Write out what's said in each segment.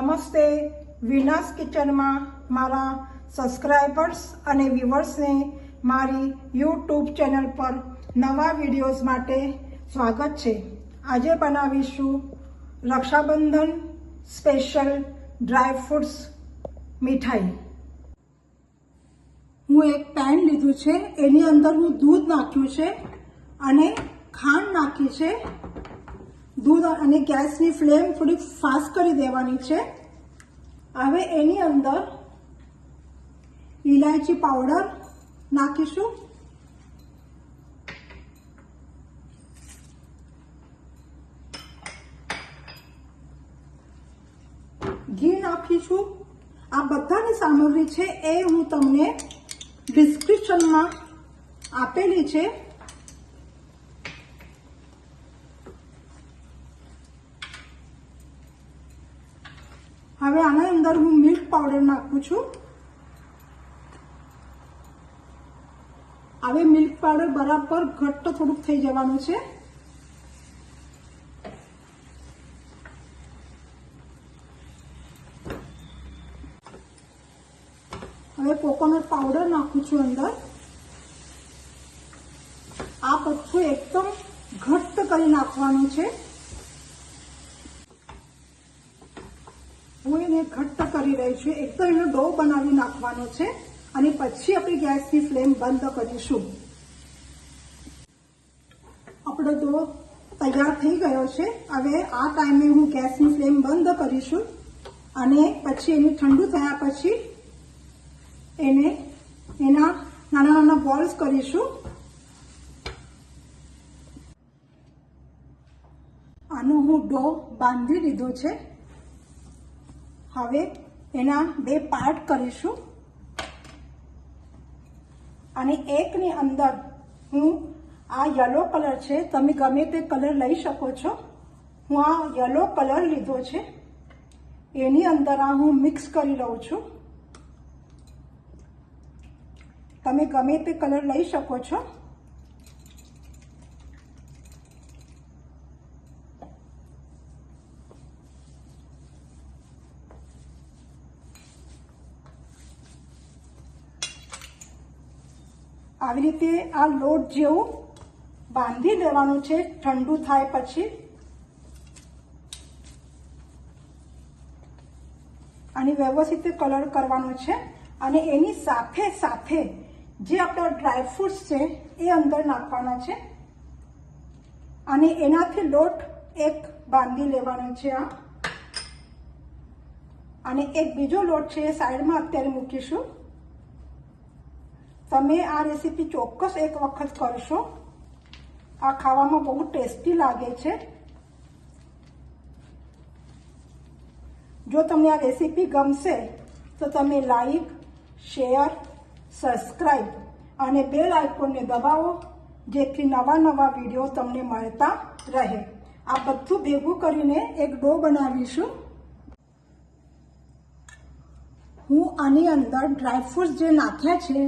નમસ્તે. વિનાસ કિચનમાં મારા સબસ્ક્રાઈબર્સ અને વ્યુઅર્સને મારી યુટ્યુબ ચેનલ પર નવા વિડીયોઝ માટે સ્વાગત છે. આજે બનાવીશું રક્ષાબંધન સ્પેશિયલ ડ્રાય ફ્રૂટ્સ મીઠાઈ. હું એક પેન લીધું છે, એની અંદર હું દૂધ નાખ્યું છે અને ખાંડ નાખી છે. દૂધ અને ગેસની ફ્લેમ થોડી ફાસ્ટ કરી દેવાની છે. હવે એની અંદર ઇલાયચી પાવડર નાખીશું, ઘી નાખીશું. આ બધાની સામગ્રી છે એ હું તમને ડિસ્ક્રિપ્શનમાં આપેલી છે. હવે આના અંદર હું મિલ્ક પાવડર નાખું છું. હવે મિલ્ક પાવડર બરાબર ઘટ્ટ થોડુંક થઈ જવાનું છે. હવે કોકોનટ પાવડર નાખું છું અંદર. આ બધું એકદમ ઘટ્ટ કરી નાખવાનું છે. હું એને ઘટ્ટ કરી રહી છું. એકદમ એનો ડો બનાવી નાખવાનો છે અને પછી આપણે ગેસની ફ્લેમ બંધ કરીશું. આપણો ડો તૈયાર થઈ ગયો છે. હવે આ ટાઈમે હું ગેસની ફ્લેમ બંધ કરીશું અને પછી એને ઠંડુ થયા પછી એને એના નાના નાના બોલ્સ કરીશું. આનો હું ડો બાંધી લીધો છે. હવે એના બે પાર્ટ કરીશું અને એકની અંદર હું આ યલો કલર છે, તમે ગમે તે કલર લઈ શકો છો. હું આ યલો કલર લીધો છે, એની અંદર આ હું મિક્સ કરી લઉં છું. તમે ગમે તે કલર લઈ શકો છો. આવી રીતે આ લોટ જેવું બાંધી દેવાનું છે ઠંડુ થાય પછી. અને વ્યવસ્થિત કલર કરવાનો છે અને એની સાથે સાથે જે આપણા ડ્રાયફ્રૂટ્સ છે એ અંદર નાખવાના છે અને એનાથી લોટ એક બાંધી લેવાનો છે. અને એક બીજો લોટ છે એ સાઈડમાં અત્યારે મૂકીશું. તમે આ રેસીપી ચોક્કસ એક વખત કરશો. આ ખાવામાં બહુ ટેસ્ટી લાગે છે. જો તમને આ રેસીપી ગમશે તો તમે લાઈક, શેર, સબસ્ક્રાઈબ અને બેલ આઇકોનને દબાવો, જેથી નવા નવા વિડીયો તમને મળતા રહે. આ બધું ભેગું કરીને એક ડો બનાવીશું. હું આની અંદર ડ્રાયફ્રૂટ્સ જે નાખ્યા છે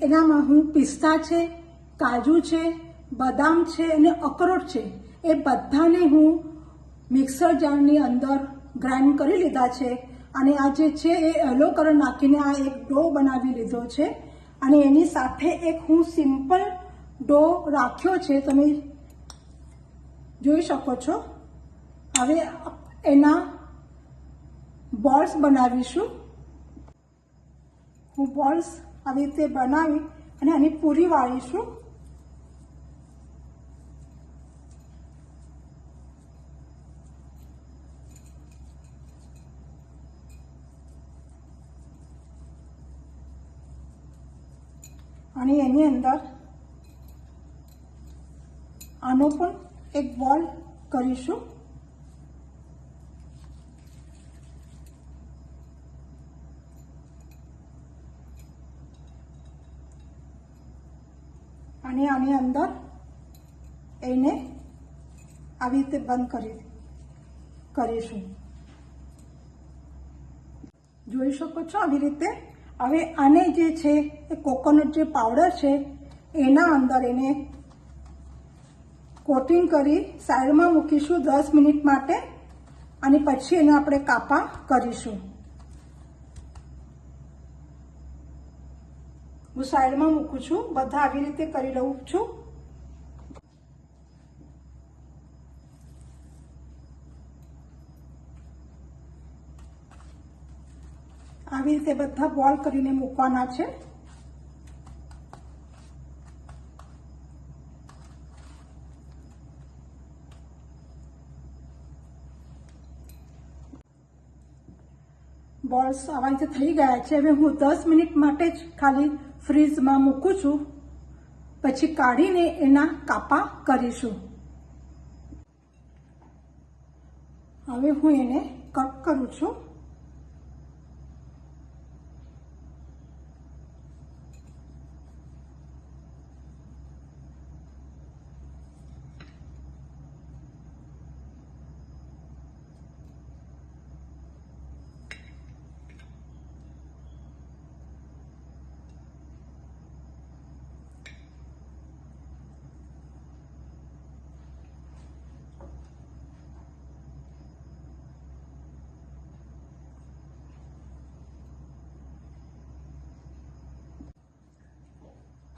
એનામાં હું પિસ્તા છે, કાજુ છે, બદામ છે અને અખરોટ છે, એ બધાને હું મિક્સર જારની અંદર ગ્રાઇન્ડ કરી લીધા છે. અને આ જે છે એ યલો કલર નાખીને આ એક ડો બનાવી લીધો છે. અને એની સાથે એક હું સિમ્પલ ડો રાખ્યો છે, તમે જોઈ શકો છો. હવે એના બોલ્સ બનાવીશું. હું બોલ્સ આવી રીતે બનાવી અને આની પૂરી વાળીશું. અને એની અંદર આનો પણ એક બોલ કરીશું. અને આની અંદર એને આવી રીતે બંધ કરીશું. જોઈ શકો છો આવી રીતે. હવે આને જે છે એ કોકોનટ જે પાવડર છે એના અંદર એને કોટિંગ કરી સાઈડમાં મૂકીશું 10 મિનિટ માટે અને પછી એને આપણે કાપા કરીશું. હું સાઈડમાં મૂકું છું. બધા આવી રીતે કરી લઉં છું. આવી રીતે બધા બોલ કરીને મૂકવાના છે. બોલ્સ આવા રીતે થઈ ગયા છે. હવે હું 10 મિનિટ માટે જ ખાલી ફ્રીઝમાં મૂકું છું. પછી કાઢીને એના કાપા કરીશું. હવે હું એને કટ કરું છું.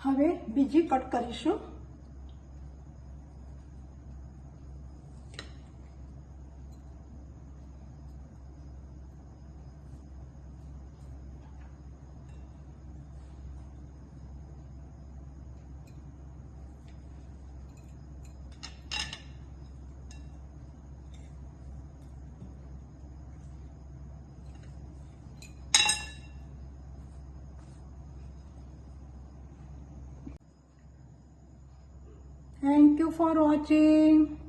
હવે બીજી કટ કરીશું. Thank you for watching.